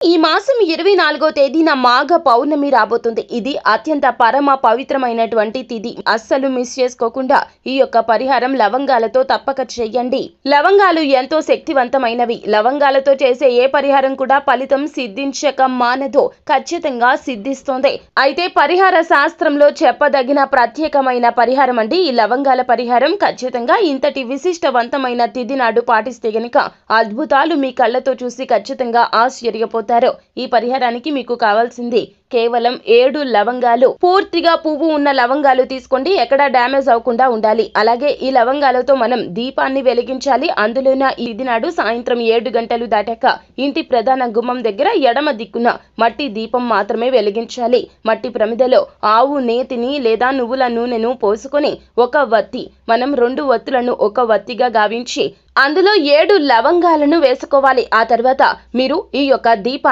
ఈ మాసం 24వ తేదీన మాఘ పౌర్ణమి రాబోతుంది. ఇది అత్యంత పరమ పవిత్రమైనటువంటి తిథి. అస్సలు మిస్ చేసుకోకుండా ఈ యొక్క పరిహారం లవంగాలతో తప్పక చెయ్యండి. లవంగాలు ఎంతో శక్తివంతమైనవి. లవంగాలతో చేసే ఏ పరిహారం కూడా ఫలితం సిద్ధించక మానదు, ఖచ్చితంగా సిద్ధిస్తుంది. అయితే పరిహార శాస్త్రంలో చెప్పదగిన ప్రత్యేకమైన పరిహారం అండి ఈ లవంగాల పరిహారం. ఖచ్చితంగా ఇంతటి విశిష్టవంతమైన తిథి నాడు పాటిస్తే గనుక అద్భుతాలు మీ కళ్ళతో చూసి ఖచ్చితంగా ఆశ్చర్యపోతారు. ఈ పరిహారానికి మీకు కావాల్సింది కేవలం 7 లవంగాలు. పూర్తిగా పువ్వు ఉన్న లవంగాలు తీసుకోండి, ఎక్కడా డ్యామేజ్ అవ్వకుండా ఉండాలి. అలాగే ఈ లవంగాలతో మనం దీపాన్ని వెలిగించాలి. అందులోన ఇది నాడు సాయంత్రం 7 గంటలు దాటాక ఇంటి ప్రధాన గుమ్మం దగ్గర ఎడమ దిక్కున మట్టి దీపం మాత్రమే వెలిగించాలి. మట్టి ప్రమిదలో ఆవు నేతిని లేదా నువ్వుల నూనెను పోసుకొని ఒక వత్తి, మనం 2 వత్తులను ఒక వత్తిగా గావించి అందులో 7 లవంగాలను వేసుకోవాలి. ఆ తర్వాత మీరు ఈ యొక్క దీపాన్ని